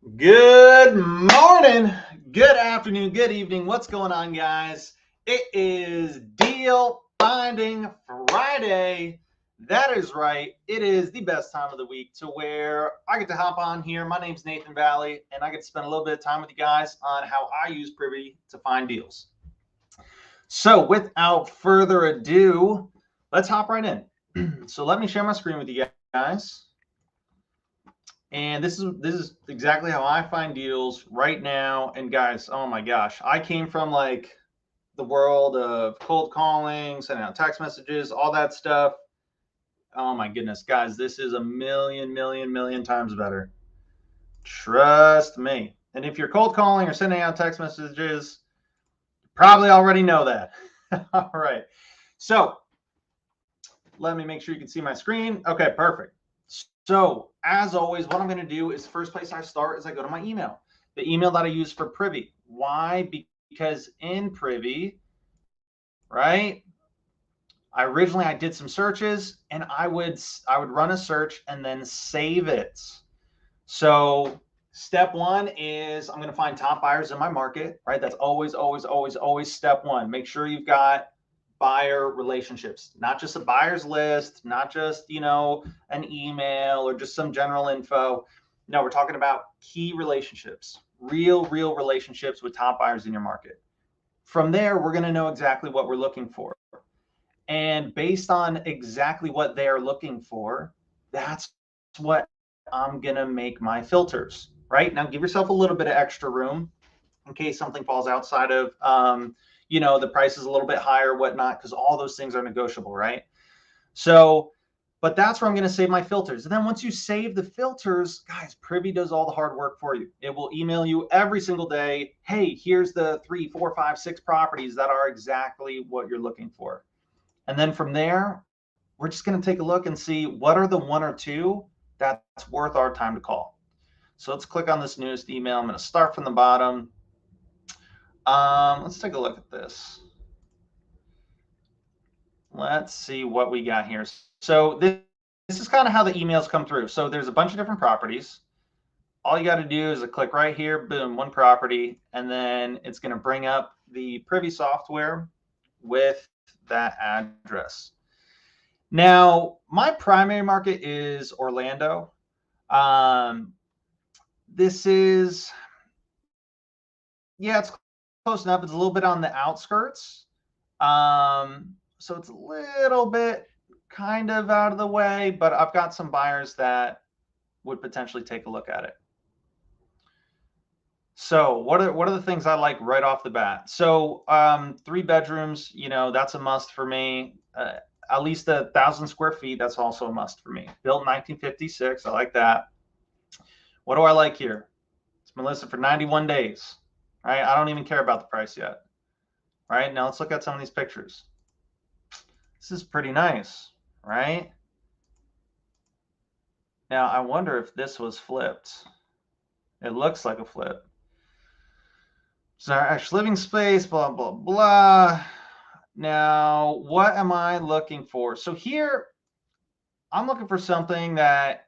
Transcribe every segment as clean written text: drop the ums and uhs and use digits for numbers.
Good morning, good afternoon, good evening. What's going on, guys? It is Deal Finding Friday. That is right. It is the best time of the week to where I get to hop on here. My name's Nathan Valle, and I get to spend a little bit of time with you guys on how I use Privy to find deals. So, without further ado, let's hop right in. So, let me share my screen with you guys. And this is exactly how I find deals right now. And guys, oh my gosh, I came from like the world of cold calling, sending out text messages, all that stuff. Oh my goodness, guys, this is a million times better. Trust me. And if you're cold calling or sending out text messages, you probably already know that. All right. So let me make sure you can see my screen. Okay, perfect. So as always, what I'm going to do is first place I start is I go to my email, the email that I use for Privy. Why? Because in Privy, right? I did some searches and I would run a search and then save it. So step one is I'm going to find top buyers in my market, right? That's always step one. Make sure you've got buyer relationships, not just a buyer's list, not just, an email or just some general info. No, we're talking about key relationships, real relationships with top buyers in your market. From there, we're going to know exactly what we're looking for. And based on exactly what they're looking for, that's what I'm going to make my filters, right? Now, give yourself a little bit of extra room in case something falls outside of, the price is a little bit higher, whatnot, because all those things are negotiable, right? So, but that's where I'm going to save my filters. And then once you save the filters, guys, Privy does all the hard work for you. It will email you every single day. Hey, here's the 3, 4, 5, 6 properties that are exactly what you're looking for. And then from there, we're just going to take a look and see what are the one or two that's worth our time to call. So let's click on this newest email. I'm going to start from the bottom. Let's take a look at this. Let's see what we got here. So this is kind of how the emails come through. So there's a bunch of different properties. All you got to do is click right here, boom, one property, and then it's going to bring up the Privy software with that address. Now, my primary market is Orlando. This is, yeah, it's close enough. It's a little bit on the outskirts. So it's a little bit kind of out of the way, but I've got some buyers that would potentially take a look at it. So what are the things I like right off the bat? So 3 bedrooms, that's a must for me. At least 1,000 square feet, that's also a must for me. Built in 1956, I like that. What do I like here? It's been listed for 91 days, right? I don't even care about the price yet. All right, now let's look at some of these pictures. This is pretty nice, right? Now I wonder if this was flipped. It looks like a flip. So our actual living space, blah, blah, blah. Now, what am I looking for? So here, I'm looking for something that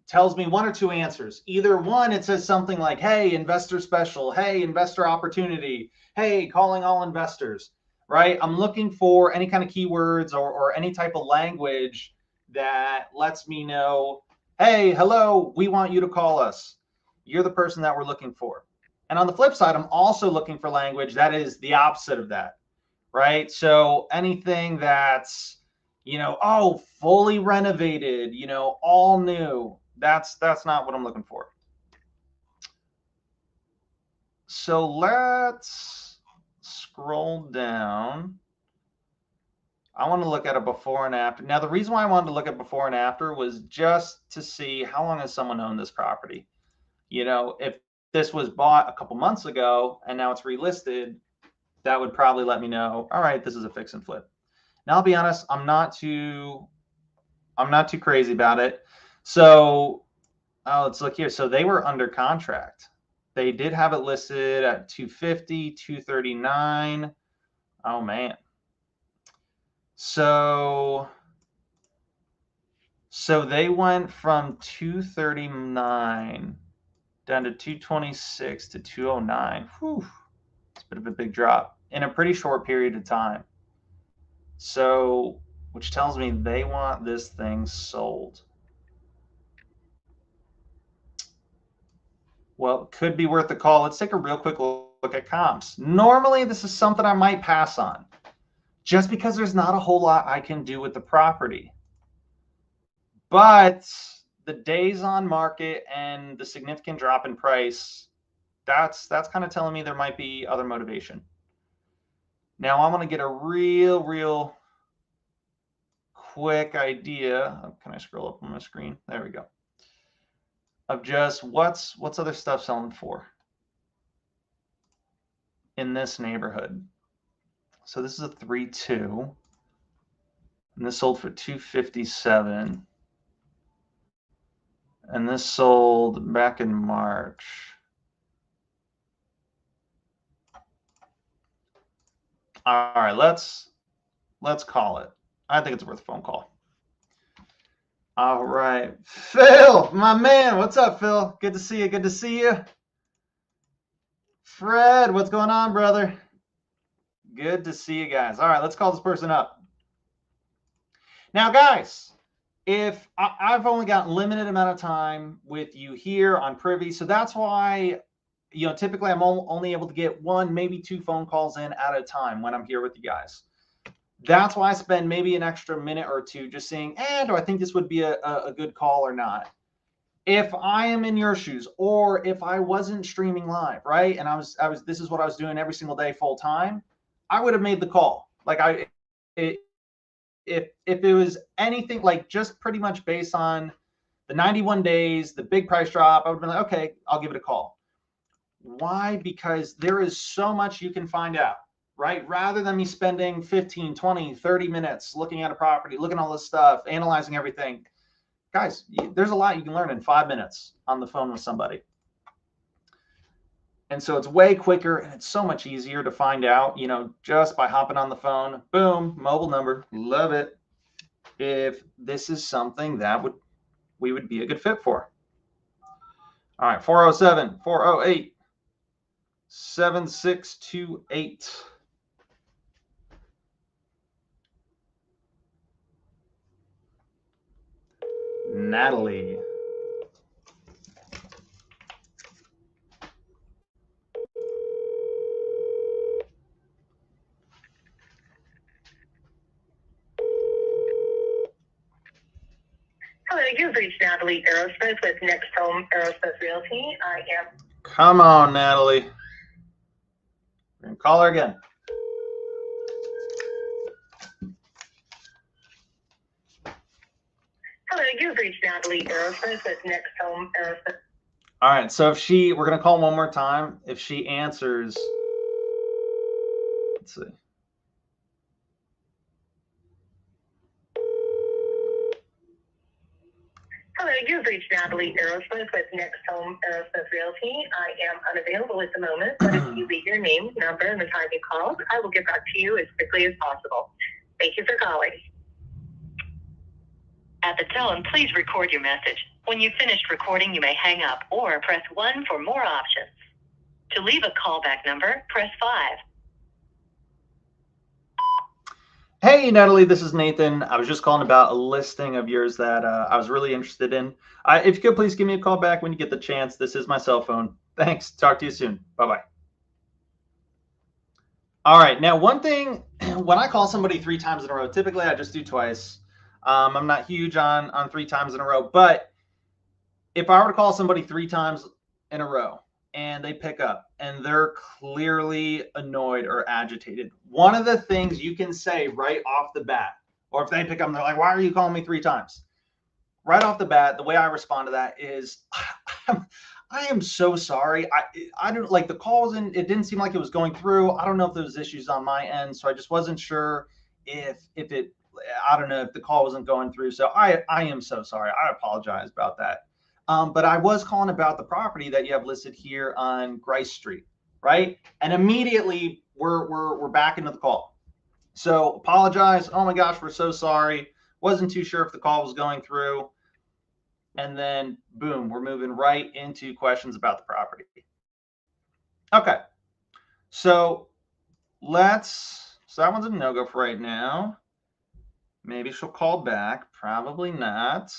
tells me one or two answers. Either one, it says something like, hey, investor special, hey, investor opportunity, hey, calling all investors, right? I'm looking for any kind of keywords or any type of language that lets me know, hey, hello, we want you to call us. You're the person that we're looking for. And on the flip side, I'm also looking for language that is the opposite of that, right? So anything that's, oh, fully renovated, all new, that's not what I'm looking for. So let's scroll down. I want to look at a before and after. Now, the reason why I wanted to look at before and after was just to see how long has someone owned this property. If this was bought a couple months ago and now it's relisted, that would probably let me know, all right, this is a fix and flip. Now, I'll be honest, I'm not too crazy about it. So let's look here. So they were under contract. They did have it listed at 250, 239. Oh man. So they went from 239 down to 226 to 209. Whew. It's a bit of a big drop in a pretty short period of time. So, which tells me they want this thing sold. Well, it could be worth a call. Let's take a real quick look at comps. Normally, this is something I might pass on just because there's not a whole lot I can do with the property. But the days on market and the significant drop in price, that's kind of telling me there might be other motivation. Now I'm going to get a real quick idea. Can I scroll up on my screen? There we go. Of just what's other stuff selling for in this neighborhood. So this is a 3.2, and this sold for 257, and this sold back in March. All right, let's call it. I think it's worth a phone call. All right, Phil, my man, what's up, Phil? Good to see you. Good to see you. Fred, what's going on, brother? Good to see you guys. All right, let's call this person up. Now, guys, if I've only got limited amount of time with you here on Privy, so that's why, typically I'm only able to get one, maybe two phone calls in at a time when I'm here with you guys. That's why I spend maybe an extra minute or two just saying, do I think this would be a good call or not? If I am in your shoes, or if I wasn't streaming live, right, and this is what I was doing every single day full time, I would have made the call. Like if it was anything like just pretty much based on the 91 days, the big price drop, I would have been like, okay, I'll give it a call. Why? Because there is so much you can find out, right? Rather than me spending 15, 20, 30 minutes looking at a property, looking at all this stuff, analyzing everything. Guys, there's a lot you can learn in 5 minutes on the phone with somebody. And so it's way quicker and it's so much easier to find out, just by hopping on the phone, boom, mobile number, love it. If this is something that we would be a good fit for. All right, 407-408-7628. Natalie. Hello, you've reached Natalie Aerosmith with Next Home Aerosmith Realty. I am. Come on, Natalie. We're gonna call her again. Hello, you've reached Natalie Aerosmith with Next Home Aerosmith. All right, so we're gonna call one more time. If she answers, let's see. Hello, you've reached Natalie Aerosmith with Next Home Aerosmith Realty. I am unavailable at the moment, but if you leave your name, number, and the time you called, I will get back to you as quickly as possible. Thank you for calling. At the tone, please record your message. When you've finished recording, you may hang up or press 1 for more options. To leave a callback number, press 5. Hey, Natalie, this is Nathan. I was just calling about a listing of yours that I was really interested in. If you could please give me a call back when you get the chance. This is my cell phone. Thanks. Talk to you soon. Bye-bye. All right. Now, one thing, when I call somebody 3 times in a row, typically I just do twice. I'm not huge on 3 times in a row, but if I were to call somebody 3 times in a row and they pick up and they're clearly annoyed or agitated, one of the things you can say right off the bat, or if they pick up and they're like, why are you calling me 3 times? Right off the bat, the way I respond to that is, I am so sorry. I don't like the call wasn't, it didn't seem like it was going through. I don't know if there was issues on my end. So I just wasn't sure if it, I don't know if the call wasn't going through. So I am so sorry. I apologize about that. But I was calling about the property that you have listed here on Grice Street, right? And immediately we're back into the call. So apologize. Oh my gosh, we're so sorry. Wasn't too sure if the call was going through. and then boom, we're moving right into questions about the property. Okay, so so that one's a no-go for right now. Maybe she'll call back, probably not.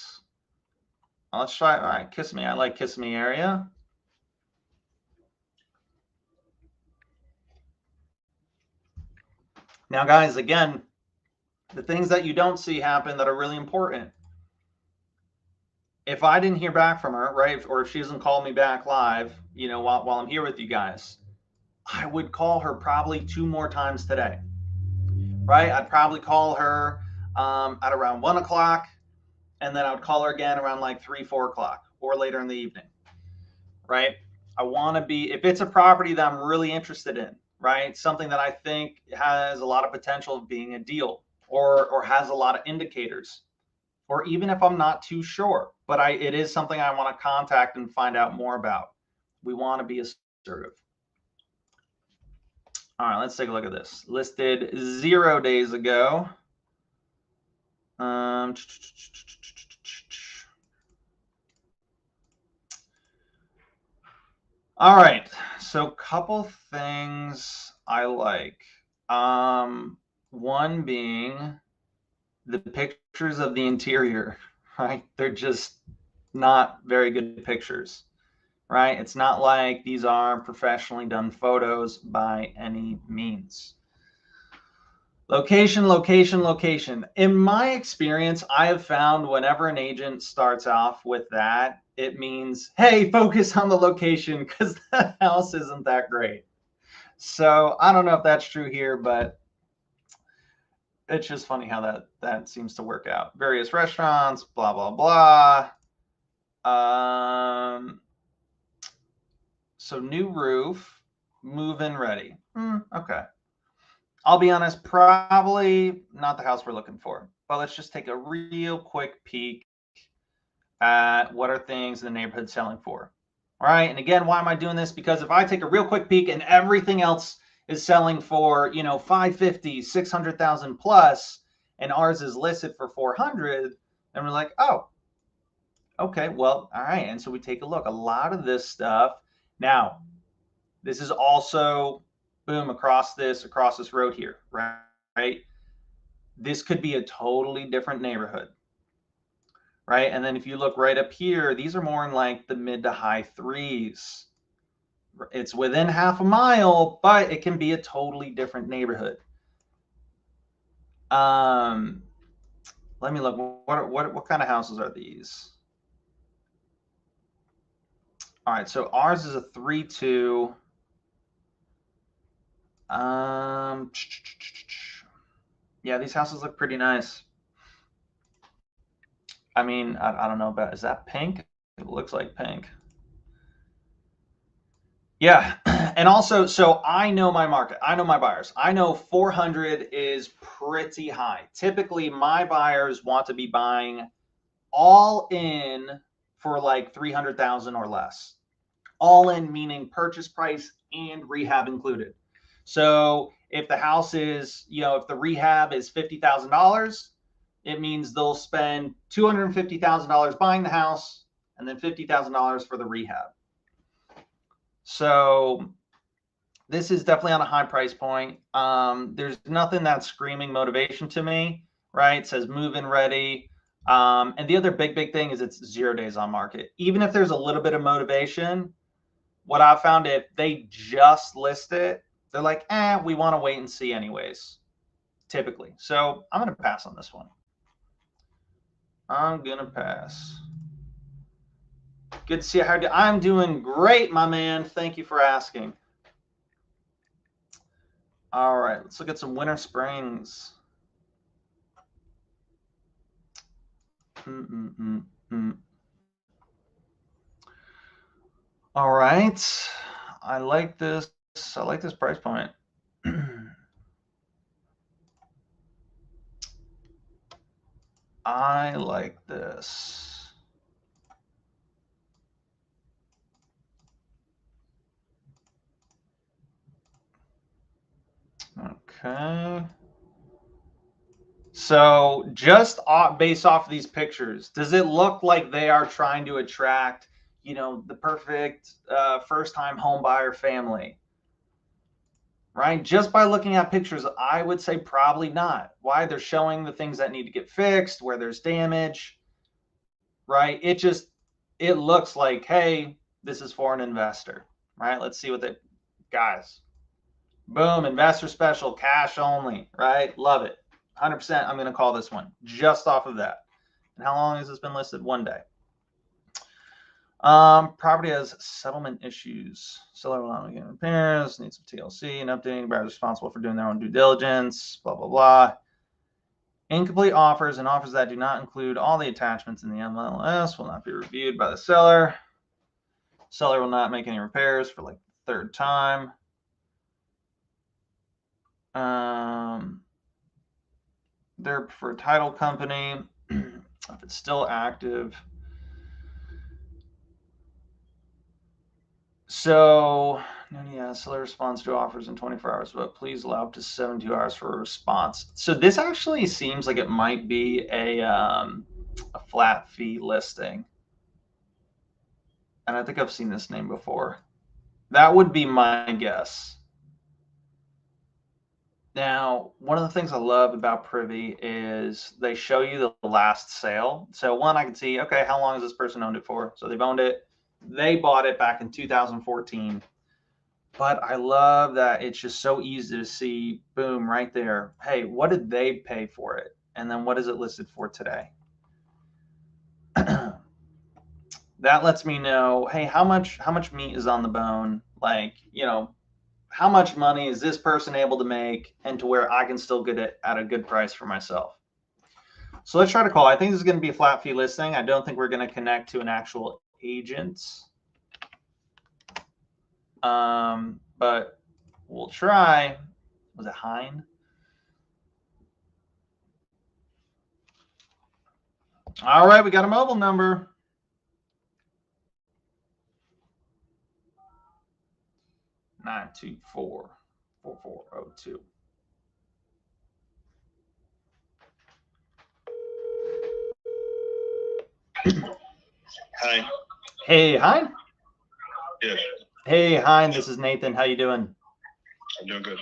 Let's try, all right, Kissimmee. I like Kissimmee area. Now, guys, again, the things that you don't see happen that are really important. If I didn't hear back from her, right, or if she doesn't call me back live, while I'm here with you guys, I would call her probably 2 more times today, right? I'd probably call her at around 1 o'clock, and then I would call her again around like 3, 4 o'clock, or later in the evening, right? I want to be, if it's a property that I'm really interested in, right, something that I think has a lot of potential of being a deal, or has a lot of indicators, or even if I'm not too sure, but it is something I want to contact and find out more about. We want to be assertive. All right, let's take a look at this. Listed 0 days ago. All right, so couple things I like. One being the pictures of the interior, right? They're just not very good pictures, right? It's not like these are professionally done photos by any means. Location, location, location. In my experience, I have found whenever an agent starts off with that, it means, hey, focus on the location because the house isn't that great. So I don't know if that's true here, but it's just funny how that seems to work out. Various restaurants, blah, blah, blah. So new roof, move-in ready. Okay. I'll be honest, probably not the house we're looking for. But let's just take a real quick peek at what are things in the neighborhood selling for. All right. And again, why am I doing this? Because if I take a real quick peek and everything else is selling for, 550, 600,000 plus, and ours is listed for 400, and we're like, oh, okay, well, all right. And so we take a look. A lot of this stuff. Now, this is also boom across this road here, right? This could be a totally different neighborhood, right? And then if you look right up here, these are more in like the mid to high threes. It's within half a mile, but it can be a totally different neighborhood. Let me look. What kind of houses are these? All right, so ours is a 3-2. Yeah, these houses look pretty nice. I mean, I don't know about, is that pink? It looks like pink. Yeah, and also, so I know my market. I know my buyers. I know 400 is pretty high. Typically, my buyers want to be buying all in for like 300,000 or less. All in meaning purchase price and rehab included. So if the house is, if the rehab is $50,000, it means they'll spend $250,000 buying the house and then $50,000 for the rehab. So this is definitely on a high price point. There's nothing that's screaming motivation to me, right? It says move-in ready. And the other big thing is it's 0 days on market. Even if there's a little bit of motivation, what I found, if they just list it, they're like, we want to wait and see anyways, typically. So I'm going to pass on this one. I'm going to pass. Good to see how I'm doing great, my man. Thank you for asking. All right, let's look at some Winter Springs. All right, I like this. I like this price point. I like this. Okay. So just based off of these pictures, does it look like they are trying to attract, the perfect first-time home buyer family? Right? Just by looking at pictures, I would say probably not. Why? They're showing the things that need to get fixed, where there's damage, right? It looks like, hey, this is for an investor, right? Let's see what the guys. Boom, investor special, cash only, right? Love it. 100%. I'm going to call this one just off of that. And how long has this been listed? 1 day. Property has settlement issues. Seller will not make any repairs, needs some TLC and updating. Buyers responsible for doing their own due diligence, blah, blah, blah. Incomplete offers and offers that do not include all the attachments in the MLS will not be reviewed by the seller. Seller will not make any repairs for like the third time. Their preferred title company, if it's still active. So, yeah, seller responds to offers in 24 hours, but please allow up to 72 hours for a response. So this actually seems like it might be a flat fee listing. And I think I've seen this name before. That would be my guess. Now, one of the things I love about Privy is they show you the last sale. So one, I can see, okay, how long has this person owned it for? So they've owned it. They bought it back in 2014. But I love that it's just so easy to see, boom, right there. Hey, what did they pay for it? And then what is it listed for today? That lets me know, hey, how much meat is on the bone? Like, how much money is this person able to make and to where I can still get it at a good price for myself? So let's try to call. I think this is going to be a flat fee listing. I don't think we're going to connect to an actual agent. But we'll try. Was it Hein? All right, we got a mobile number. 924-4402. Hi. Hey, Hein. Yes. Hey, Hein. This is Nathan. How you doing? I'm doing good.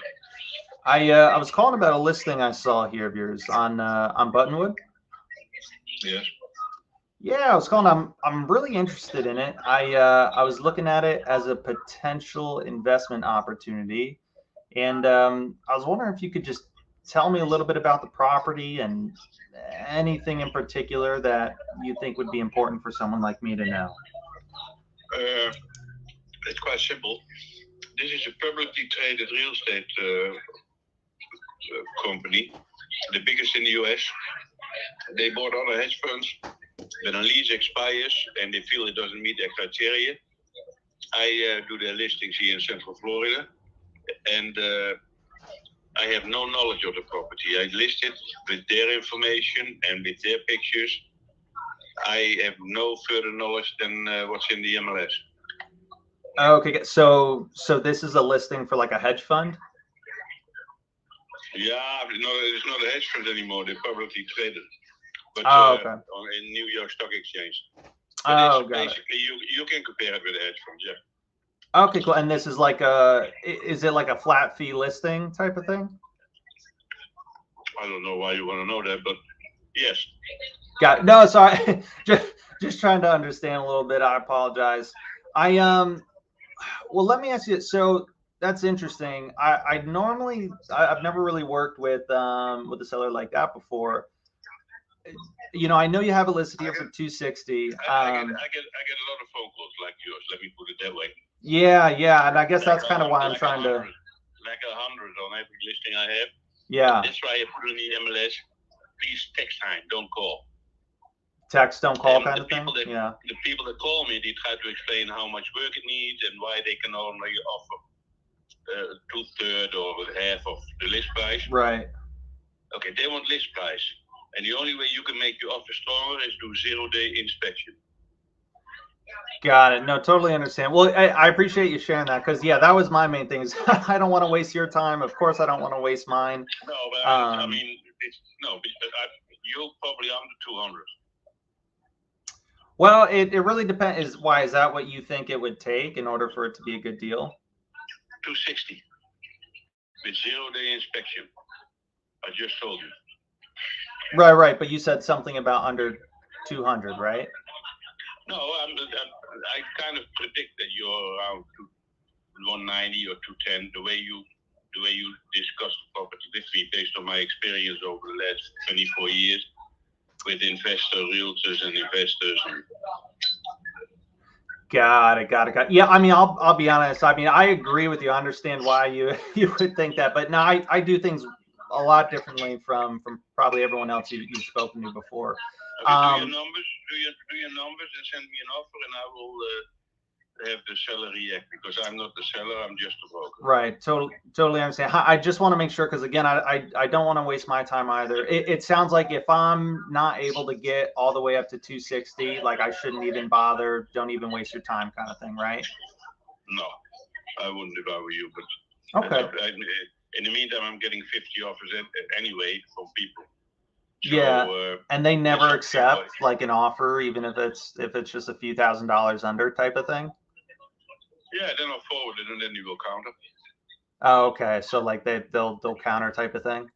I was calling about a listing I saw here of yours on Buttonwood. Yes. Yeah, I was calling. I'm really interested in it. I was looking at it as a potential investment opportunity, and I was wondering if you could just tell me a little bit about the property and anything in particular that you think would be important for someone like me to know. It's quite simple. This is a publicly traded real estate company, the biggest in the US. They bought other hedge funds. When a lease expires and they feel it doesn't meet their criteria, I do their listings here in Central Florida, and I have no knowledge of the property. I list it with their information and with their pictures. I have no further knowledge than what's in the MLS. Okay, so this is a listing for like a hedge fund? Yeah, no, it's not a hedge fund anymore. They're publicly traded, but okay. In New York Stock Exchange. But basically, you can compare it with a hedge fund, yeah. Okay, cool. And this is like is it like a flat fee listing type of thing? I don't know why you want to know that, but yes. Got it. No, sorry. just trying to understand a little bit. I apologize. Well, let me ask you. So that's interesting. I've never really worked with a seller like that before. I know you have it listed here for 260. I get a lot of phone calls like yours. Let me put it that way. Yeah, and I guess that's kind of why I'm trying to. Like 100 on every listing I have. Yeah. That's why I put in the MLS. Please text time, don't call. Text, don't call, and kind of thing. Yeah. The people that call me, they try to explain how much work it needs and why they can only offer 2/3 or half of the list price. Right. Okay, they want list price, and the only way you can make your offer stronger is do 0-day inspection. Got it. No, totally understand. Well, I appreciate you sharing that because, yeah, that was my main thing is I don't want to waste your time. Of course, I don't want to waste mine. No, but I mean, you're probably under 200. Well, it really depends. Why is that what you think it would take in order for it to be a good deal? 260 with 0-day inspection. I just told you. Right. But you said something about under 200, right? No, I kind of predict that you're around 190 or 210. The way you discuss the property with me, based on my experience over the last 24 years with realtors and investors. Got it. Yeah, I mean, I'll be honest. I mean, I agree with you. I understand why you would think that, but no, I do things a lot differently from probably everyone else you've spoken to before. Do your numbers and send me an offer, and I will have the seller react, because I'm not the seller, I'm just a broker. Right. Totally understand. I just want to make sure, because again, I don't want to waste my time either. It sounds like if I'm not able to get all the way up to 260, like I shouldn't even bother. Don't even waste your time, kind of thing, right? No, I wouldn't if I were you. But okay. In the meantime, I'm getting 50 offers anyway from people. So, yeah, and they never accept like an offer, even if it's just a few $1,000s under type of thing. Yeah, then I'll forward it, and then you will counter. Oh, okay. So like they'll counter type of thing.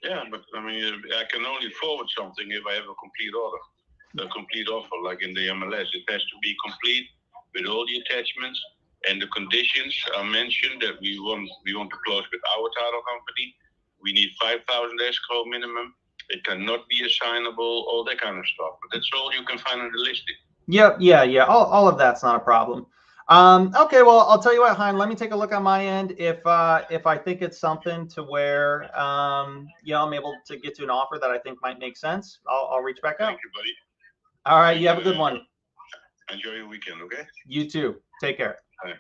Yeah, but I mean, I can only forward something if I have a complete order, a complete offer, like in the MLS. It has to be complete with all the attachments, and the conditions are mentioned that we want to close with our title company. We need 5,000 escrow minimum. It cannot be assignable, all that kind of stuff. But that's all you can find on the listing. Yep, yeah. All of that's not a problem. Okay, well, I'll tell you what, Hein, let me take a look on my end. If I think it's something to where I'm able to get to an offer that I think might make sense, I'll reach back out. Thank you, buddy. All right, you have a good one. Enjoy your weekend, okay? You too. Take care. Bye.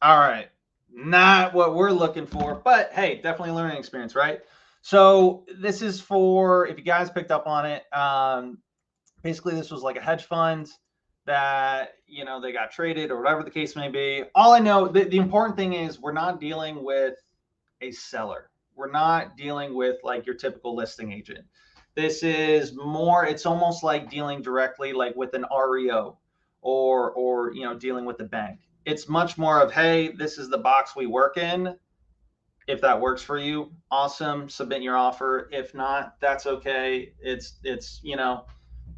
All right. Not what we're looking for, but hey, definitely a learning experience, right? So this is for, if you guys picked up on it, basically this was like a hedge fund that, they got traded or whatever the case may be. All I know, the important thing is we're not dealing with a seller. We're not dealing with like your typical listing agent. This is more, it's almost like dealing directly like with an REO or dealing with the bank. It's much more of, hey, this is the box we work in. If that works for you, awesome. Submit your offer. If not, that's okay. It's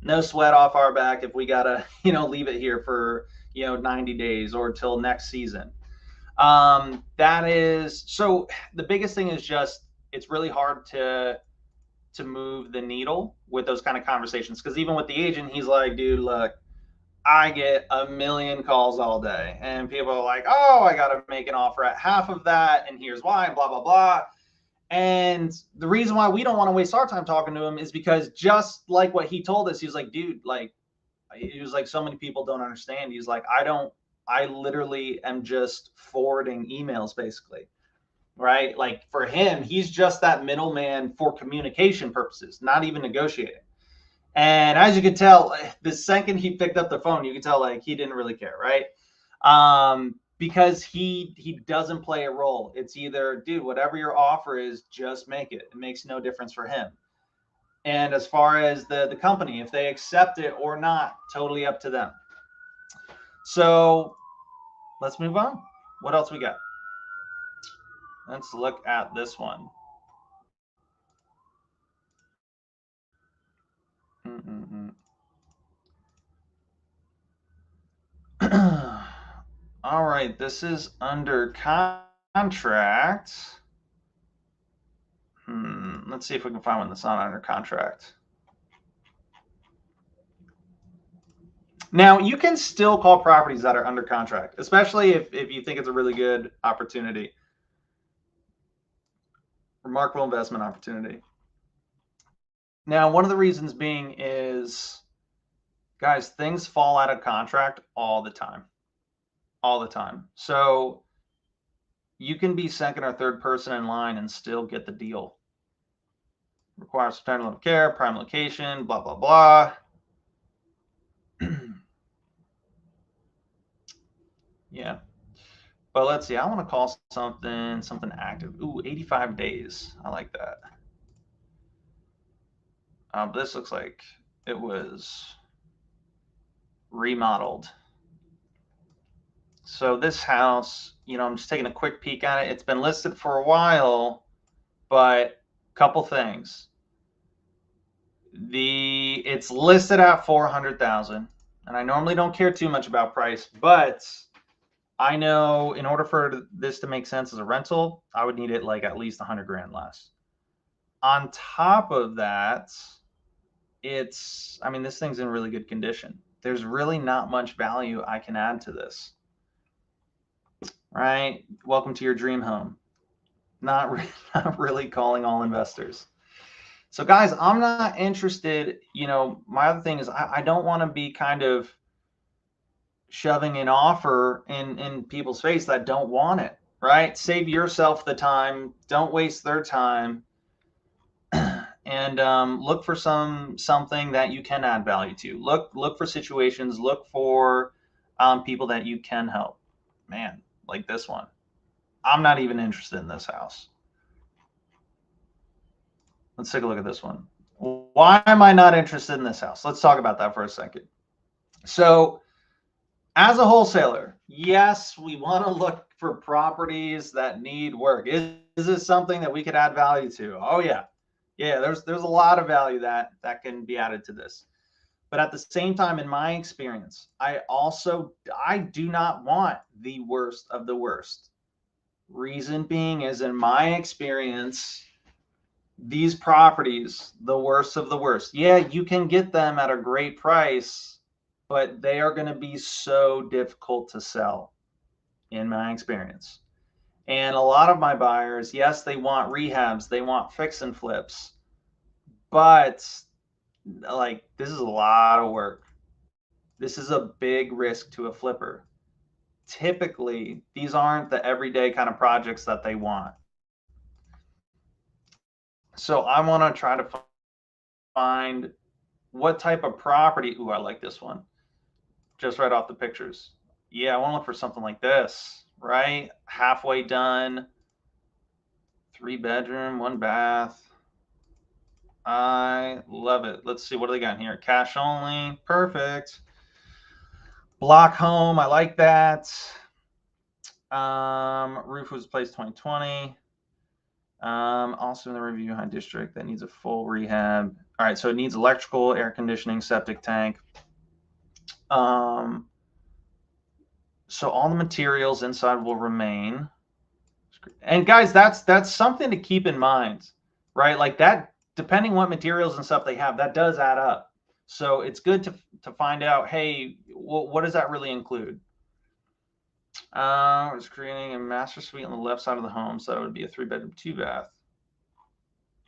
no sweat off our back if we gotta leave it here for 90 days or till next season. That is, so the biggest thing is just it's really hard to move the needle with those kind of conversations, because even with the agent, he's like, dude, look, I get a million calls all day, and people are like, oh, I got to make an offer at half of that, and here's why, and blah, blah, blah. And the reason why we don't want to waste our time talking to him is because just like what he told us, he was like, dude, like, he was like, so many people don't understand. He's like, I literally am just forwarding emails basically, right? Like for him, he's just that middleman for communication purposes, not even negotiating. And as you can tell, the second he picked up the phone, you can tell like he didn't really care, right? Because he doesn't play a role. It's either, dude, whatever your offer is, just make it. It makes no difference for him. And as far as the company, if they accept it or not, totally up to them. So let's move on. What else we got? Let's look at this one. All right, this is under contract. Let's see if we can find one that's not under contract. Now, you can still call properties that are under contract, especially if you think it's a really good opportunity. Remarkable investment opportunity. Now, one of the reasons being is, guys, things fall out of contract all the time. All the time. So you can be second or third person in line and still get the deal. Requires paternal level of care, prime location, blah, blah, blah. Yeah. But let's see. I want to call something active. Ooh, 85 days. I like that. This looks like it was remodeled. So this house, I'm just taking a quick peek at it. It's been listed for a while, but couple things. It's listed at 400,000, and I normally don't care too much about price, but I know in order for this to make sense as a rental, I would need it like at least 100 grand less. On top of that, this thing's in really good condition. There's really not much value I can add to this. Right? Welcome to your dream home. Not really calling all investors. So guys, I'm not interested. My other thing is I don't want to be kind of shoving an offer in people's face that don't want it, right? Save yourself the time. Don't waste their time. And look for something that you can add value to. Look for situations. Look for people that you can help. Man, like this one. I'm not even interested in this house. Let's take a look at this one. Why am I not interested in this house? Let's talk about that for a second. So, as a wholesaler, yes, we want to look for properties that need work. Is this something that we could add value to? Oh yeah. Yeah, there's a lot of value that can be added to this. But at the same time, in my experience, I do not want the worst of the worst. Reason being is, in my experience, these properties, the worst of the worst, yeah, you can get them at a great price, but they are going to be so difficult to sell, in my experience. And a lot of my buyers, yes, they want rehabs, they want fix and flips, but like, this is a lot of work. This is a big risk to a flipper. Typically, these aren't the everyday kind of projects that they want. So I want to try to find what type of property. Ooh, I like this one. Just right off the pictures. Yeah, I want to look for something like this, right? Halfway done, 3-bedroom, 1-bath. I love it. Let's see, what do they got here? Cash only, perfect. Block home, I like that. Roof was replaced 2020. Also in the review, high district that needs a full rehab. All right, so it needs electrical, air conditioning, septic tank. So all the materials inside will remain. And guys, that's something to keep in mind, right? Like that, depending what materials and stuff they have, that does add up. So it's good to find out, hey, what does that really include? It's creating a master suite on the left side of the home, so that would be a 3-bedroom, 2-bath.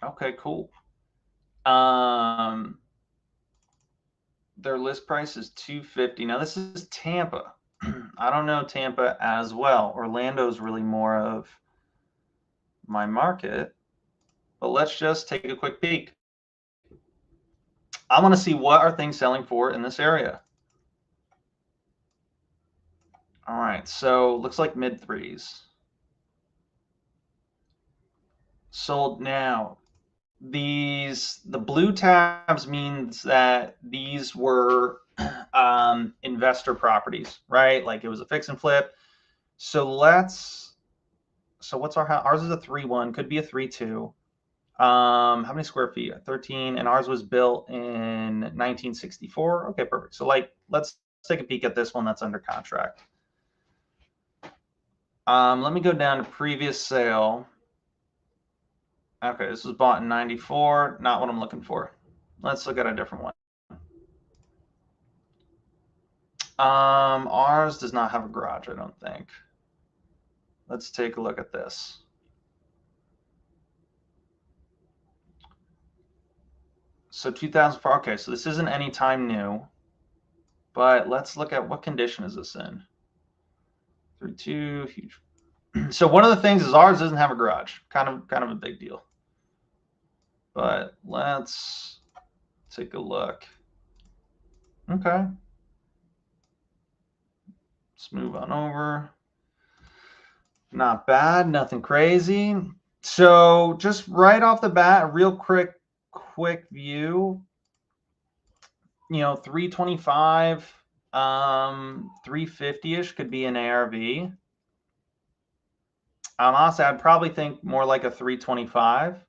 Okay, cool. Their list price is $250. Now this is Tampa. I don't know Tampa as well. Orlando's really more of my market, but let's just take a quick peek. I want to see what are things selling for in this area. All right, so looks like mid threes. Sold now. The blue tabs means that these were investor properties, right? Like it was a fix and flip. So what's ours is a 3-1, could be a 3-2. How many square feet? 13, and ours was built in 1964. Okay, perfect. So let's take a peek at this one that's under contract. Let me go down to previous sale. Okay, this was bought in 94. Not what I'm looking for. Let's look at a different one. Ours does not have a garage, I don't think. Let's take a look at this. So 2004. Okay, so this isn't anytime new, but let's look at what condition is this in. 32, huge. So one of the things is ours doesn't have a garage. Kind of a big deal. But let's take a look. Okay. Let's move on over. Not bad, nothing crazy. So just right off the bat, a real quick view. 325, 350-ish could be an ARV. Honestly, I'd probably think more like a 325.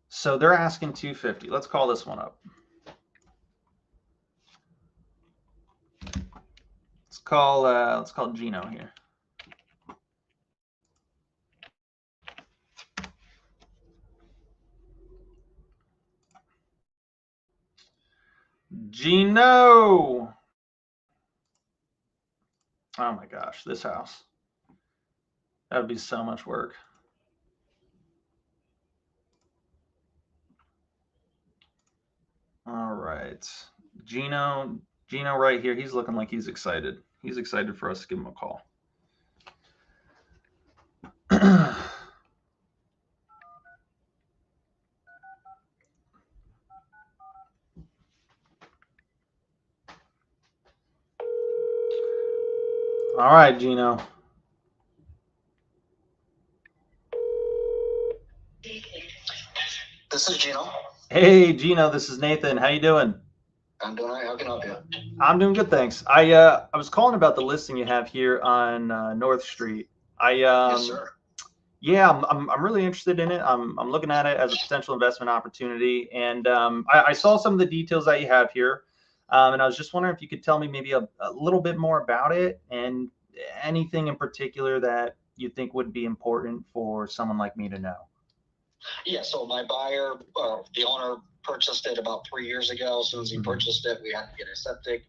So they're asking 250. Let's call this one up. Let's call Gino here. Gino. Oh my gosh, this house. That would be so much work. All right. Gino right here. He's looking like he's excited. He's excited for us to give him a call. All right, Gino. This is Gino. Hey, Gino, this is Nathan. How you doing? I'm doing all right. How can I help you? I'm doing good, thanks. I was calling about the listing you have here on North Street. Yes, sir. Yeah, I'm really interested in it. I'm looking at it as a potential investment opportunity, and I saw some of the details that you have here, and I was just wondering if you could tell me maybe a little bit more about it and anything in particular that you think would be important for someone like me to know. Yeah, so my buyer, the owner, purchased it about 3 years ago. As soon as he purchased it, we had to get a septic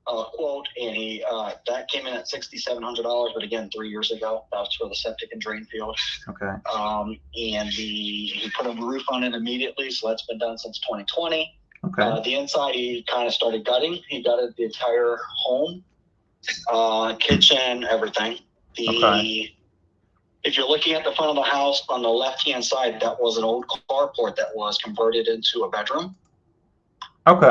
quote, and he that came in at $6,700. But again, 3 years ago, that was for the septic and drain field. Okay. And he put a roof on it immediately, so that's been done since 2020. Okay. The inside, he kind of started gutting. He gutted the entire home, kitchen, everything. Okay. If you're looking at the front of the house, on the left-hand side, that was an old carport that was converted into a bedroom. Okay.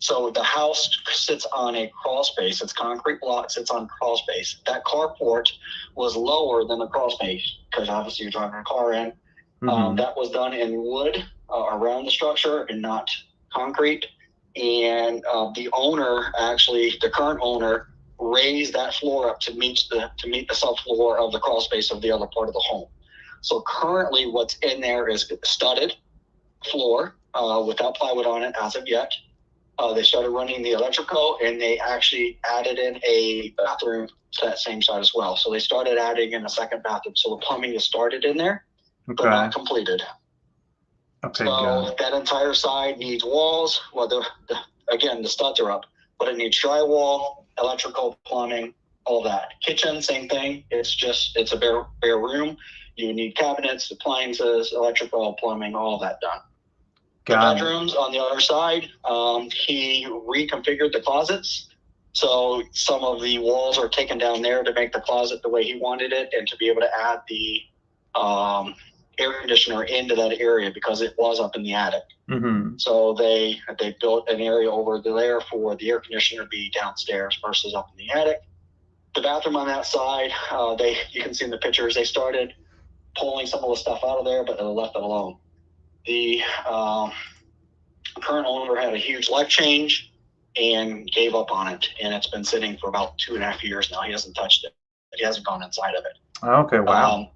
So the house sits on a crawl space. It's concrete block, sits on crawl space. That carport was lower than the crawl space because obviously you're driving a car in. That was done in wood around the structure and not concrete. And the owner, actually, the current owner, raised that floor up to meet the subfloor of the crawl space of the other part of the home. So currently what's in there is studded floor without plywood on it as of yet. They started running the electrical, and they actually added in a bathroom to that same side as well. So they started adding in a second bathroom. So the plumbing is started in there, but not completed. Okay. So that entire side needs walls. Well, the studs are up, but it needs drywall, electrical, plumbing, all that. Kitchen, same thing. It's a bare room. You need cabinets, appliances, electrical, plumbing, all that done. The bedrooms on the other side, he reconfigured the closets. So some of the walls are taken down there to make the closet the way he wanted it, and to be able to add the air conditioner into that area because it was up in the attic. So they built an area over there for the air conditioner to be downstairs versus up in the attic. The bathroom on that side, you can see in the pictures, they started pulling some of the stuff out of there, but they left it alone. The current owner had a huge life change and gave up on it, and it's been sitting for about 2.5 years now. He hasn't touched it. He hasn't gone inside of it. Okay, wow.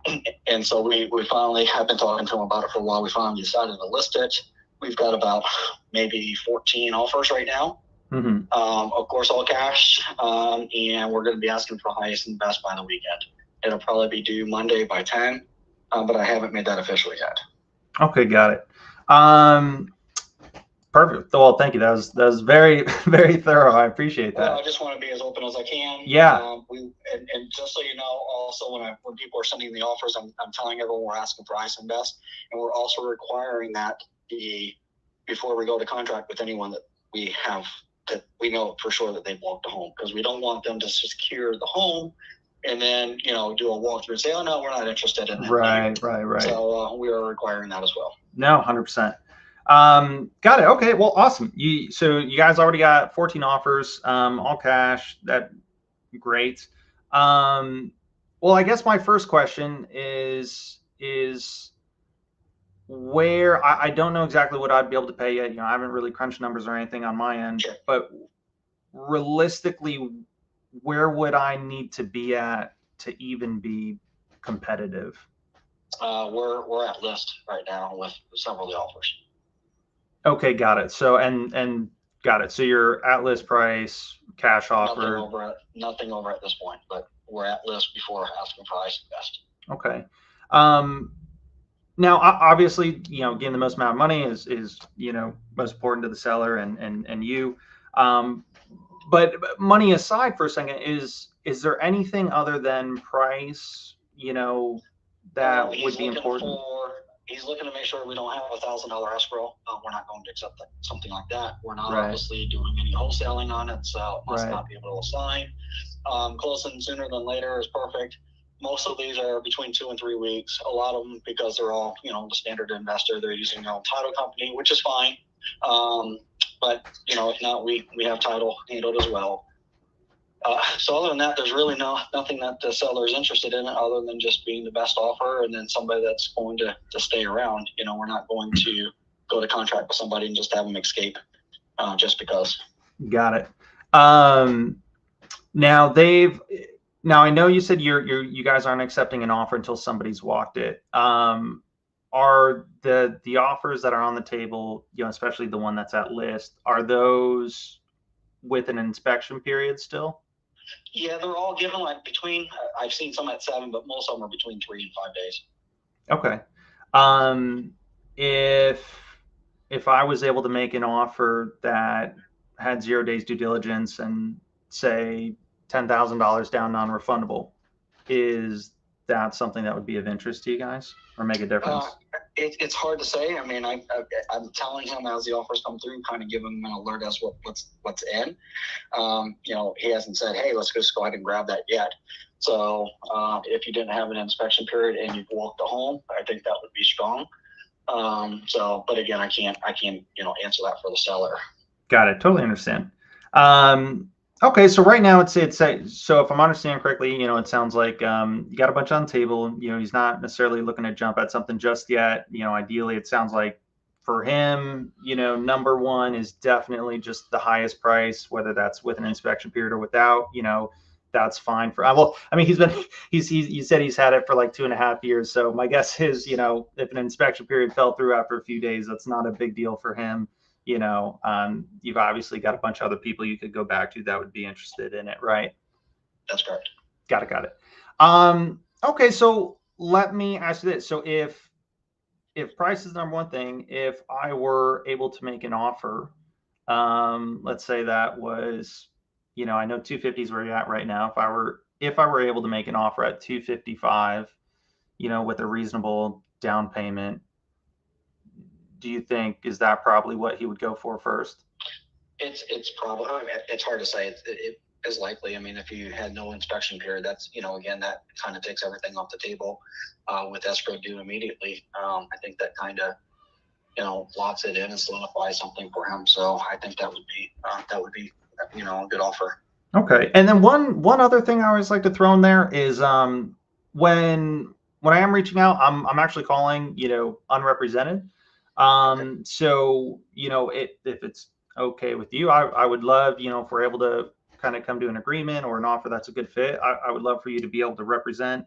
And so we finally have been talking to him about it for a while. We finally decided to list it. We've got about maybe 14 offers right now. Of course, all cash, and we're going to be asking for highest and best by the weekend. It'll probably be due Monday by 10, but I haven't made that official yet. Okay, got it. Perfect. Well, thank you. That was very, very thorough. I appreciate that. Well, I just want to be as open as I can. Yeah. And just so you know, also when people are sending the offers, I'm telling everyone we're asking for highest and best, and we're also requiring that before we go to contract with anyone that we have, that we know for sure that they've walked the home, because we don't want them to secure the home and then do a walkthrough and say, oh no, we're not interested in that. Right. So we are requiring that as well. No, 100%. Got it. Okay, well, awesome. So you guys already got 14 offers, all cash. That great. Well, I guess my first question is where I don't know exactly what I'd be able to pay yet. I haven't really crunched numbers or anything on my end, Sure. but realistically, where would I need to be at to even be competitive? We're at list right now with several of the offers. Okay, got it. So and got it. So your at list price, cash offer. Nothing over at this point, but we're at list before asking for highest best. Okay. Now, obviously, getting the most amount of money is most important to the seller and you. But money aside for a second, is there anything other than price, that would be important? He's looking to make sure we don't have $1,000 escrow. We're not going to accept something like that. We're not obviously doing any wholesaling on it, so must not be able to sign. Closing sooner than later is perfect. Most of these are between 2 and 3 weeks. A lot of them, because they're all, the standard investor, they're using their own title company, which is fine. But, if not, we have title handled as well. So other than that, there's really nothing that the seller is interested in other than just being the best offer and then somebody that's going to stay around. We're not going to go to contract with somebody and just have them escape just because. Got it. Now I know you said you guys aren't accepting an offer until somebody's walked it. Are the offers that are on the table, especially the one that's at list, are those with an inspection period still? Yeah, they're all given between, I've seen some at 7, but most of them are between 3 and 5 days. Okay. If I was able to make an offer that had 0 days due diligence and say $10,000 down non-refundable, is that something that would be of interest to you guys or make a difference? It's hard to say. I mean, I'm telling him as the offers come through, kind of giving him an alert as what's in. He hasn't said, hey, let's just go ahead and grab that yet. So if you didn't have an inspection period and you've walked the home, I think that would be strong. But again, I can't answer that for the seller. Got it. Totally understand. Okay, so right now so if I'm understanding correctly, it sounds like you got a bunch on the table. He's not necessarily looking to jump at something just yet. Ideally, it sounds like for him, number one is definitely just the highest price, whether that's with an inspection period or without. That's fine for. Well, I mean, you said he's had it for like 2.5 years. So my guess is, if an inspection period fell through after a few days, that's not a big deal for him. You've obviously got a bunch of other people you could go back to that would be interested in it, right? That's correct. Got it. Okay, so let me ask you this. So if price is number one thing, if I were able to make an offer, let's say that was, I know 250 is where you're at right now. If I were able to make an offer at 255, with a reasonable down payment, do you think is that probably what he would go for first? It's probably, it's hard to say. It is likely. I mean, if you had no inspection period, that's, again, that kind of takes everything off the table with escrow due immediately. I think that kind of, locks it in and solidifies something for him. So I think that would be a good offer. Okay. And then one other thing I always like to throw in there is when I am reaching out, I'm actually calling, unrepresented. So, if it's okay with you, I would love, if we're able to kind of come to an agreement or an offer that's a good fit, I would love for you to be able to represent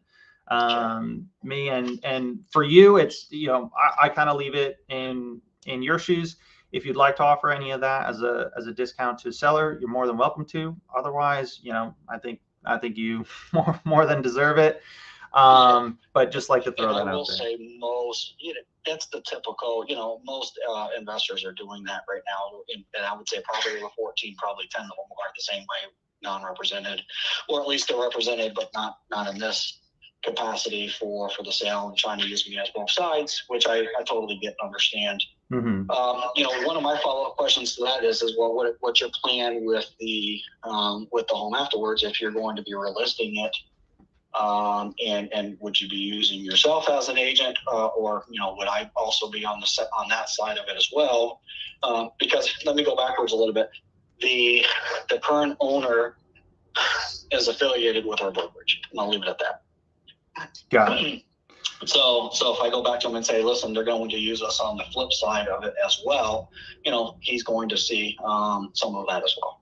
me. And for you, it's, I kind of leave it in your shoes. If you'd like to offer any of that as a discount to seller, you're more than welcome to. Otherwise, I think you more than deserve it. But just like to throw that out there. I will say most, that's the typical, most investors are doing that right now. And I would say probably over 14, probably 10 of them are the same way, non-represented, or at least they're represented, but not in this capacity for the sale and trying to use me as both sides, which I totally get and understand. Mm-hmm. One of my follow-up questions to that is well, what's your plan with the home afterwards if you're going to be relisting it? And would you be using yourself as an agent, or would I also be on that side of it as well? Because let me go backwards a little bit. The current owner is affiliated with our brokerage, and I'll leave it at that. Got it. So if I go back to him and say, listen, they're going to use us on the flip side of it as well, he's going to see some of that as well.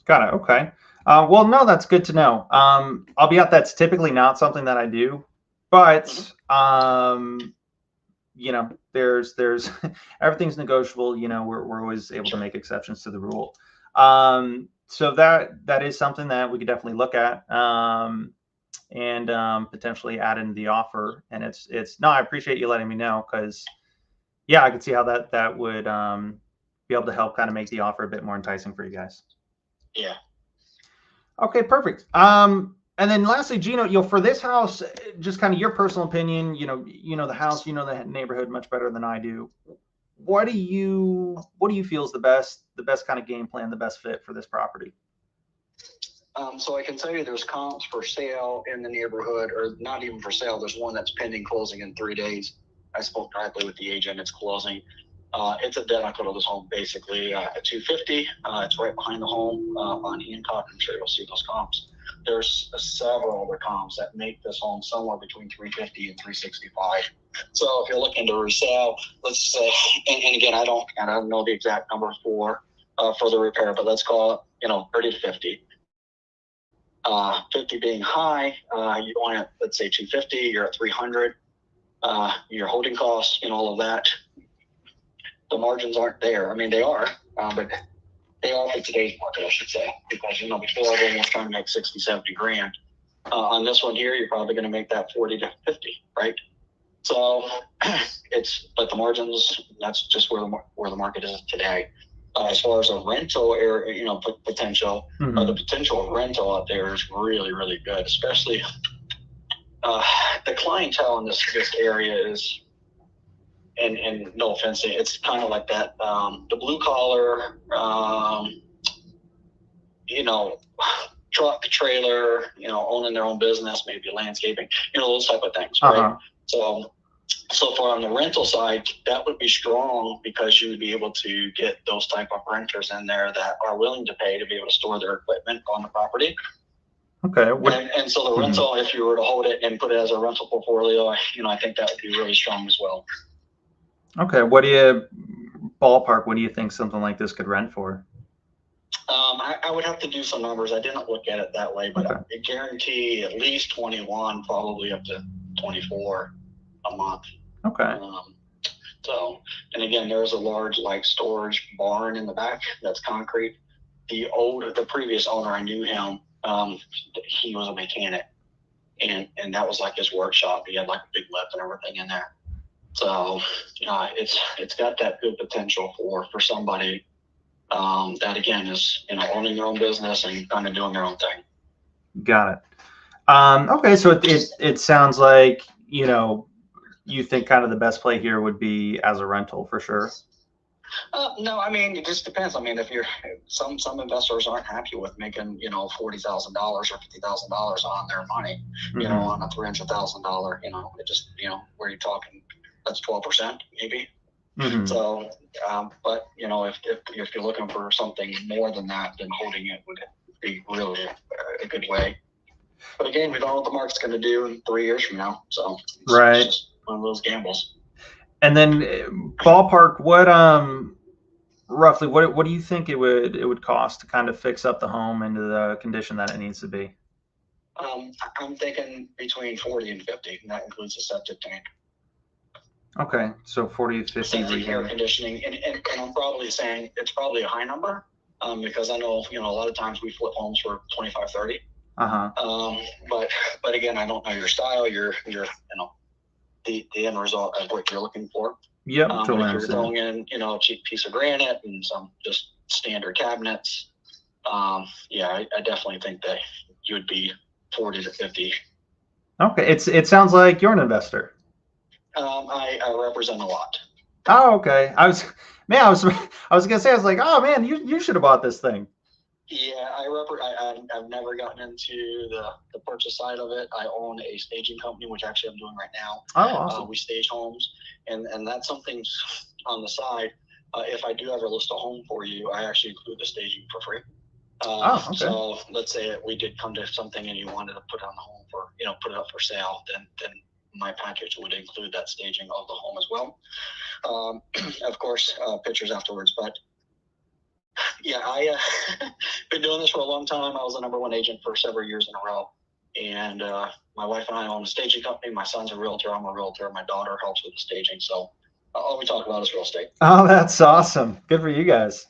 Got it. Okay. Well, no, that's good to know. I'll be out. That's typically not something that I do, but there's everything's negotiable. We're always able to make exceptions to the rule. So that is something that we could definitely look at and potentially add in the offer. And no, I appreciate you letting me know, because yeah, I could see how that would be able to help kind of make the offer a bit more enticing for you guys. Yeah. Okay, perfect. And then lastly, Gino, for this house, just kind of your personal opinion, the house, the neighborhood much better than I do. What do you feel is the best kind of game plan, the best fit for this property? So I can tell you there's comps for sale in the neighborhood, or not even for sale. There's one that's pending closing in 3 days. I spoke directly with the agent. It's closing. It's identical to this home, basically, at $250. It's right behind the home on Hancock. I'm sure you'll see those comps. There's several other comps that make this home somewhere between $350 and $365. So if you're looking to resell, let's say, and again, I don't know the exact number for the repair, but let's call it, 30 to 50. 50 being high, you want it, let's say 250, you're at 300. Your holding costs, all of that. The margins aren't there. I mean, they are, but they are for today's market, I should say, because, before everyone was trying to make 60, 70 grand. On this one here, you're probably going to make that 40 to 50, right? So but the margins, that's just where the market is today. As far as a rental area, potential, the potential of rental out there is really, really good, especially the clientele in this area is, and no offense, it's kind of like that, the blue collar, truck, trailer, owning their own business, maybe landscaping, those type of things, right? So far on the rental side, that would be strong, because you would be able to get those type of renters in there that are willing to pay to be able to store their equipment on the property. Okay. And so the rental, if you were to hold it and put it as a rental portfolio, I think that would be really strong as well. Okay. What do you think something like this could rent for? I would have to do some numbers. I didn't look at it that way, but I guarantee at least 21, probably up to 24 a month. Okay. So, and again, there's a large storage barn in the back that's concrete. The previous owner, I knew him. He was a mechanic, and that was his workshop. He had a big lift and everything in there. So, it's got that good potential for somebody that again is owning their own business and kind of doing their own thing. Got it. Okay, so it sounds like you think kind of the best play here would be as a rental for sure. No, I mean, it just depends. I mean, if you're some investors aren't happy with making $40,000 or $50,000 on their money, on a $300,000, it just where you're talking, that's 12% maybe. So, but if you're looking for something more than that, then holding it would be really a good way. But again, we don't know what the market's going to do in 3 years from now. So right, it's just one of those gambles. And then ballpark, what roughly what do you think it would cost to kind of fix up the home into the condition that it needs to be? I'm thinking between 40 and 50, and that includes a septic tank. Okay, so 40 to 50. Septic, air conditioning, and I'm probably saying it's probably a high number, because I know a lot of times we flip homes for 25, 30. But again, I don't know your style, your the end result of what you're looking for. Yep. If you're throwing in a cheap piece of granite and some just standard cabinets, I definitely think that you would be 40 to 50. Okay, it sounds like you're an investor. I represent a lot. Oh, okay. I was gonna say, I was like, oh man, you should have bought this thing. Yeah, I've never gotten into the purchase side of it. I own a staging company, which actually I'm doing right now. Oh, awesome. We stage homes, and that's something on the side. If I do ever list a home for you, I actually include the staging for free. Okay. So let's say we did come to something and you wanted to put on the home for, put it up for sale, then my package would include that staging of the home as well. Of course, pictures afterwards. But yeah, I been doing this for a long time. I was the #1 agent for several years in a row. And my wife and I own a staging company. My son's a realtor. I'm a realtor. My daughter helps with the staging. So all we talk about is real estate. Oh, that's awesome. Good for you guys.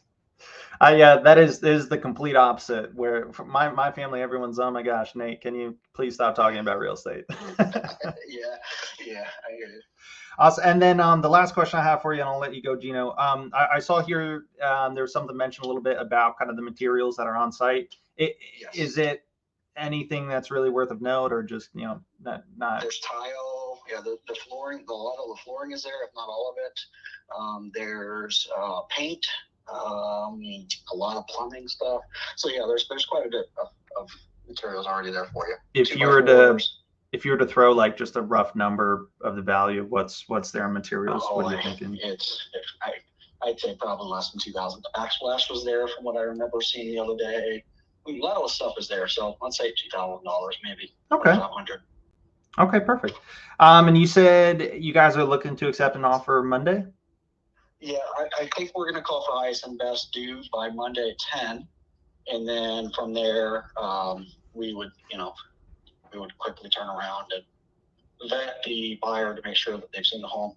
Yeah, that is the complete opposite. Where for my family, everyone's, oh my gosh, Nate, can you please stop talking about real estate? Yeah, I hear you. Awesome. And then the last question I have for you, and I'll let you go, Gino. I saw here there's something mentioned a little bit about kind of the materials that are on site. Yes. Is it anything that's really worth of note, or just not? There's tile. Yeah, the flooring. A lot of the flooring is there, if not all of it. There's paint. A lot of plumbing stuff. So yeah, there's quite a bit of materials already there for you. If you were to throw like just a rough number of the value, what's there in materials? What are you thinking? I'd say probably less than $2,000. The backsplash was there from what I remember seeing the other day. A lot of the stuff is there, so let's say $2,000 maybe. Okay. 500. Okay, perfect. And you said you guys are looking to accept an offer Monday? Yeah, I think we're going to call for highest and best due by Monday at 10, and then from there we would quickly turn around and vet the buyer to make sure that they've seen the home,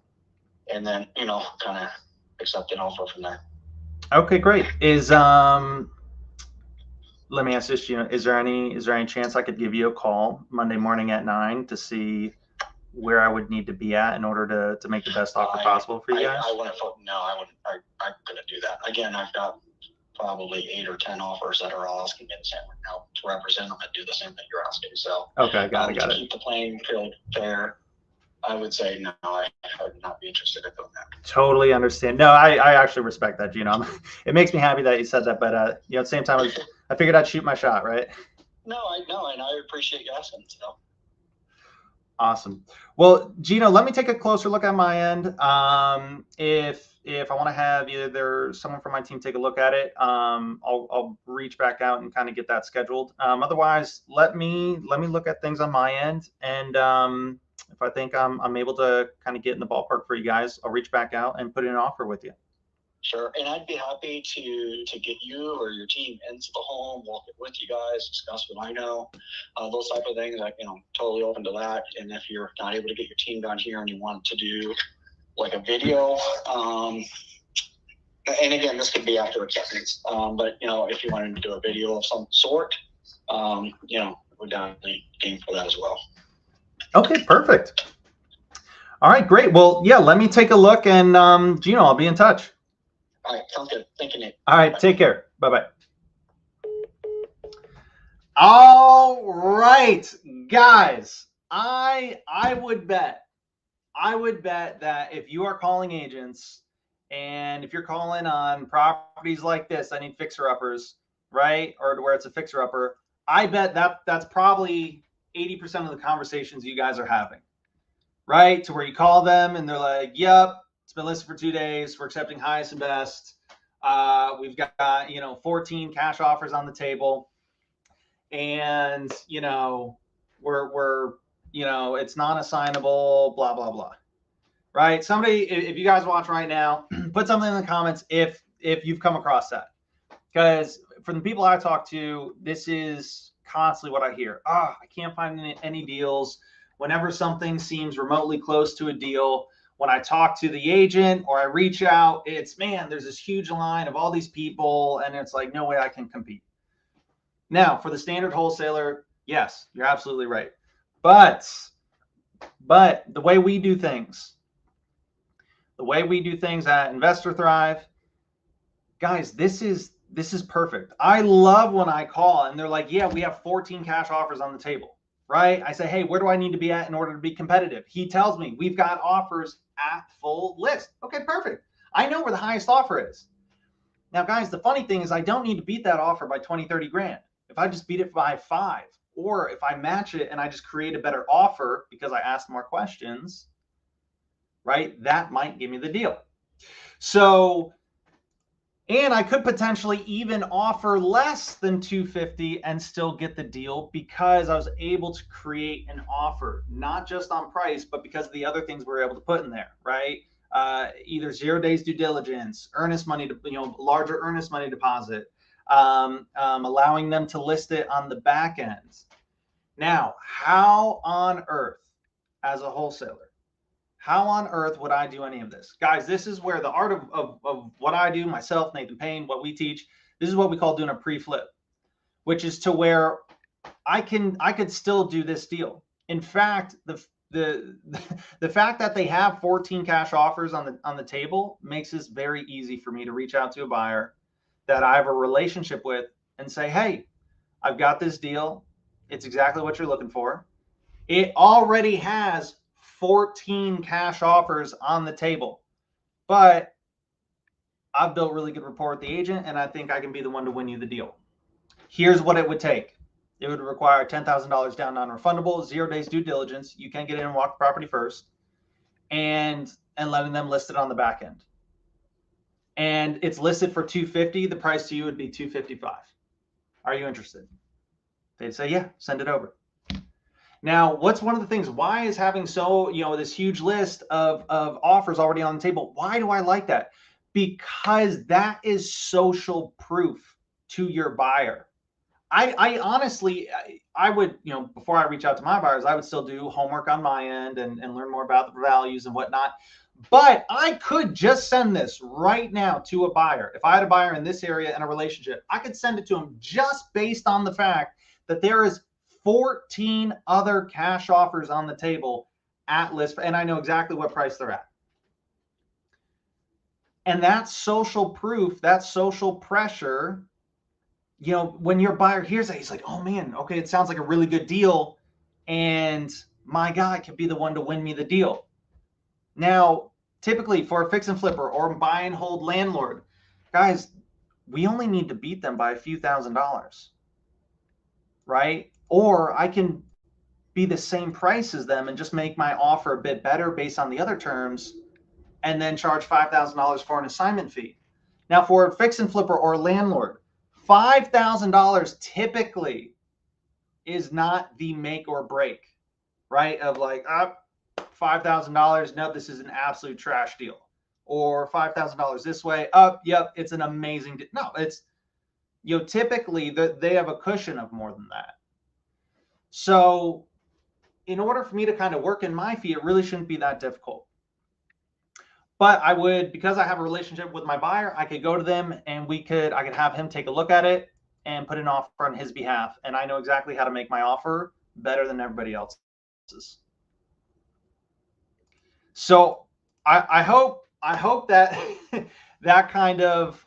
and then kind of accept an offer from there. Okay, great. Let me ask this, Gino. Is there any chance I could give you a call Monday morning at 9 to see where I would need to be at in order to make the best offer possible for you guys? I wouldn't. I couldn't do that. Again, I've got probably 8 or 10 offers that are all asking me the same right now to represent them and do the same thing you're asking. So okay, got it. Keep the playing field fair, I would say no. I would not be interested in doing that. Totally understand. No, I actually respect that, Gino. It makes me happy that you said that, but at the same time, I figured I'd shoot my shot, right? No, and I appreciate you asking. So. Awesome. Well, Gino, let me take a closer look at my end. If I want to have either someone from my team take a look at it, I'll reach back out and kind of get that scheduled. Otherwise, let me look at things on my end, and if I think I'm able to kind of get in the ballpark for you guys, I'll reach back out and put in an offer with you. Sure, and I'd be happy to get you or your team into the home, walk it with you guys, discuss what I know, those type of things. Totally open to that. And if you're not able to get your team down here and you want to do like a video, and again, this could be after acceptance, but if you wanted to do a video of some sort, we're definitely game for that as well. Okay, perfect. All right, great. Well, yeah, let me take a look, and Gino, I'll be in touch. All right, sounds good. Thank you, Nate. All right, take care. Bye-bye. All right, guys, I would bet that if you are calling agents and if you're calling on properties like this, I need fixer-uppers, right? Or where it's a fixer-upper, I bet that's probably 80% of the conversations you guys are having, right? To where you call them and they're like, yep, it's been listed for 2 days. We're accepting highest and best. We've got 14 cash offers on the table, and we're it's non-assignable. Blah blah blah. Right? Somebody, if you guys watch right now, put something in the comments if you've come across that, because from the people I talk to, this is constantly what I hear. I can't find any deals. Whenever something seems remotely close to a deal, when I talk to the agent or I reach out, it's, man, there's this huge line of all these people, and it's like, no way I can compete. Now, for the standard wholesaler, yes, you're absolutely right. But the way we do things at Investor Thrive, guys, this is perfect. I love when I call and they're like, yeah, we have 14 cash offers on the table, right? I say, hey, where do I need to be at in order to be competitive? He tells me we've got offers at full list. Okay, perfect. I know where the highest offer is. Now, guys, the funny thing is I don't need to beat that offer by 20, 30 grand. If I just beat it by 5, or if I match it and I just create a better offer because I asked more questions, right? That might give me the deal. So And I could potentially even offer less than 250 and still get the deal because I was able to create an offer, not just on price, but because of the other things we were able to put in there, right? Either 0 days due diligence, earnest money, larger earnest money deposit, allowing them to list it on the back end. Now, how on earth, as a wholesaler, how on earth would I do any of this? Guys, this is where the art of what I do, myself, Nathan Payne, what we teach, this is what we call doing a pre-flip, which is to where I could still do this deal. In fact, the fact that they have 14 cash offers on the table makes this very easy for me to reach out to a buyer that I have a relationship with and say, hey, I've got this deal. It's exactly what you're looking for. It already has 14 cash offers on the table, but I've built really good rapport with the agent, and I think I can be the one to win you the deal. Here's what it would take. It would require $10,000 down non-refundable, 0 days due diligence. You can get in and walk the property first, and letting them list it on the back end. And it's listed for $250. The price to you would be $255. Are you interested? They'd say, yeah, send it over. Now, what's one of the things? Why is having this huge list of offers already on the table? Why do I like that? Because that is social proof to your buyer. I honestly, I would, before I reach out to my buyers, I would still do homework on my end and learn more about the values and whatnot. But I could just send this right now to a buyer. If I had a buyer in this area and a relationship, I could send it to them just based on the fact that there is 14 other cash offers on the table at list, and I know exactly what price they're at. And that's social proof, that's social pressure. When your buyer hears that, he's like, oh man, okay, it sounds like a really good deal, and my guy could be the one to win me the deal. Now, typically for a fix and flipper or buy and hold landlord, guys, we only need to beat them by a few $1,000s, right? Or I can be the same price as them and just make my offer a bit better based on the other terms and then charge $5,000 for an assignment fee. Now, for a fix and flipper or landlord, $5,000 typically is not the make or break, right? Of like, $5,000, no, this is an absolute trash deal. Or $5,000 this way, yep, it's an amazing deal. No, it's, typically they have a cushion of more than that. So in order for me to kind of work in my fee, it really shouldn't be that difficult. But I would, because I have a relationship with my buyer, I could go to them and I could have him take a look at it and put an offer on his behalf. And I know exactly how to make my offer better than everybody else's. So I hope that that kind of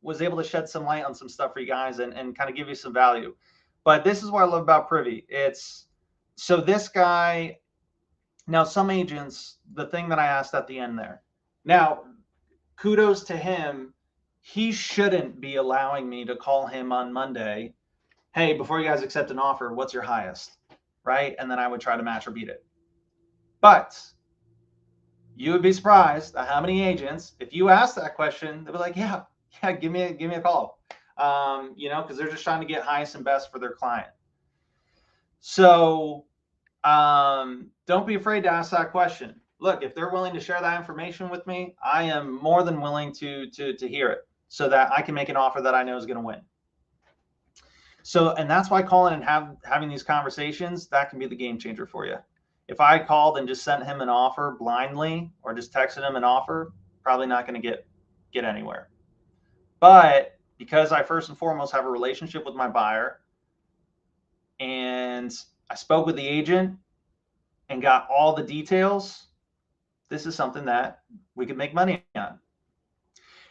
was able to shed some light on some stuff for you guys and kind of give you some value. But this is what I love about Privy. So this guy, now some agents, the thing that I asked at the end there, now kudos to him. He shouldn't be allowing me to call him on Monday. Hey, before you guys accept an offer, what's your highest? Right? And then I would try to match or beat it. But you would be surprised at how many agents, if you ask that question, they'll be like, yeah, give me a call. Because they're just trying to get highest and best for their client. So don't be afraid to ask that question. Look, if they're willing to share that information with me, I am more than willing to hear it so that I can make an offer that I know is going to win. So, and that's why calling and having these conversations, that can be the game changer for you. If I called and just sent him an offer blindly or just texted him an offer, probably not going to get anywhere. But because I first and foremost have a relationship with my buyer and I spoke with the agent and got all the details, this is something that we could make money on.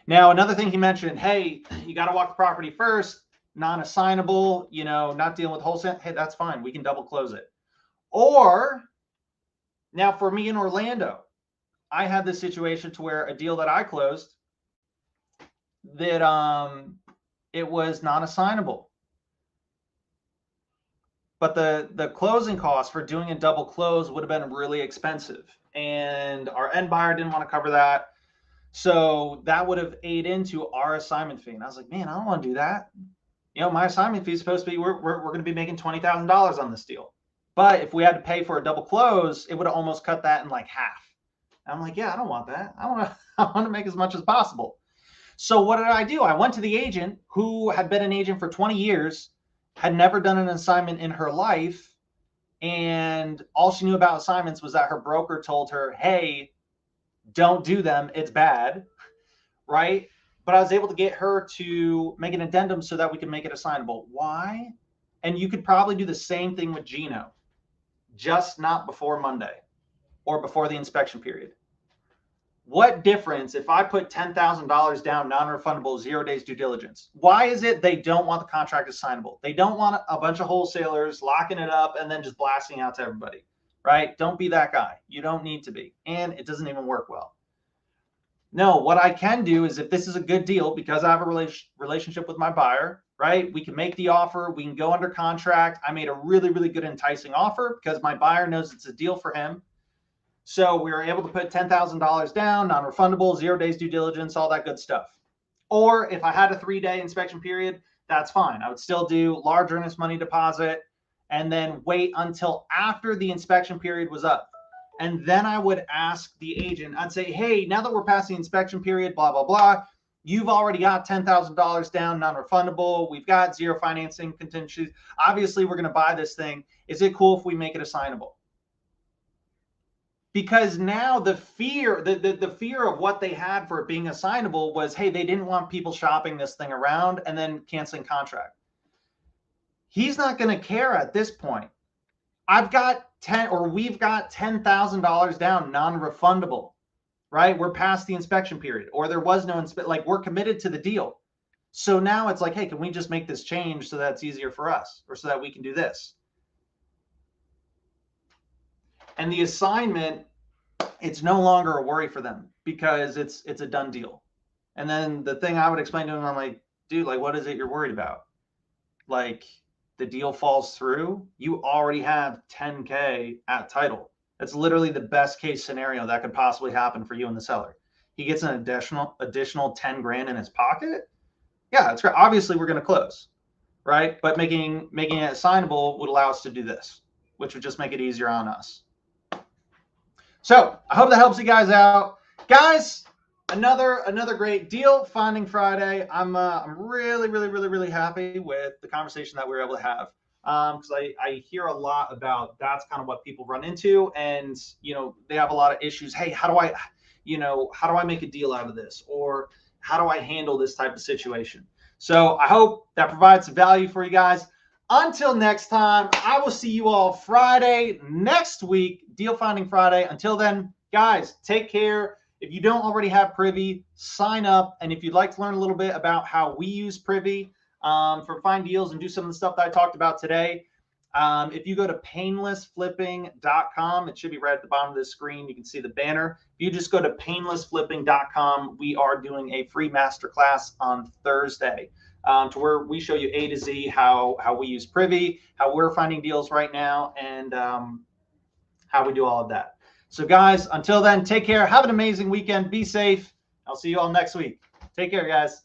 Now, another thing he mentioned, hey, you got to walk the property first, non-assignable, not dealing with wholesale. Hey, that's fine. We can double close it. Or now for me in Orlando, I had this situation to where a deal that I closed that it was non-assignable. But the closing costs for doing a double close would have been really expensive. And our end buyer didn't want to cover that. So that would have ate into our assignment fee. And I was like, man, I don't want to do that. You know, my assignment fee is supposed to be, we're going to be making $20,000 on this deal. But if we had to pay for a double close, it would have almost cut that in like half. And I'm like, yeah, I don't want that. I want to make as much as possible. So what did I do? I went to the agent who had been an agent for 20 years, had never done an assignment in her life. And all she knew about assignments was that her broker told her, hey, don't do them. It's bad. Right? But I was able to get her to make an addendum so that we can make it assignable. Why? And you could probably do the same thing with Gino, just not before Monday or before the inspection period. What difference if I put $10,000 down, non-refundable, 0 days due diligence? Why is it they don't want the contract assignable? They don't want a bunch of wholesalers locking it up and then just blasting out to everybody, right? Don't be that guy. You don't need to be. And it doesn't even work well. No, what I can do is if this is a good deal, because I have a relationship with my buyer, right? We can make the offer. We can go under contract. I made a really, really good enticing offer because my buyer knows it's a deal for him. So we were able to put $10,000 down, non-refundable, 0 days due diligence, all that good stuff. Or if I had a 3-day inspection period, that's fine. I would still do large earnest money deposit and then wait until after the inspection period was up. And then I would ask the agent, I'd say, hey, now that we're past the inspection period, blah, blah, blah, you've already got $10,000 down, non-refundable. We've got zero financing contingencies. Obviously, we're going to buy this thing. Is it cool if we make it assignable? Because now the fear, the fear of what they had for it being assignable was, hey, they didn't want people shopping this thing around and then canceling contract. He's not going to care at this point. We've got $10,000 down, non-refundable, right? We're past the inspection period, or there was no like we're committed to the deal. So now it's like, hey, can we just make this change so that's easier for us, or so that we can do this? And the assignment, it's no longer a worry for them because it's a done deal. And then the thing I would explain to them, I'm like, dude, like, what is it you're worried about? Like, the deal falls through, you already have 10K at title. That's literally the best case scenario that could possibly happen for you and the seller. He gets an additional 10 grand in his pocket. Yeah, that's great. Obviously, we're going to close, right? But making it assignable would allow us to do this, which would just make it easier on us. So I hope that helps you guys out, guys. Another great deal finding Friday. I'm really happy with the conversation that we were able to have, because I hear a lot about that's kind of what people run into, and they have a lot of issues. Hey, how do I make a deal out of this, or how do I handle this type of situation? So I hope that provides some value for you guys. Until next time, I will see you all Friday next week, Deal Finding Friday. Until then, guys, take care. If you don't already have Privy, sign up. And if you'd like to learn a little bit about how we use Privy for find deals and do some of the stuff that I talked about today, if you go to painlessflipping.com, it should be right at the bottom of the screen. You can see the banner. If you just go to painlessflipping.com, we are doing a free masterclass on Thursday to where we show you A to Z how we use Privy, how we're finding deals right now, and how we do all of that. So guys, until then, take care. Have an amazing weekend. Be safe. I'll see you all next week. Take care, guys.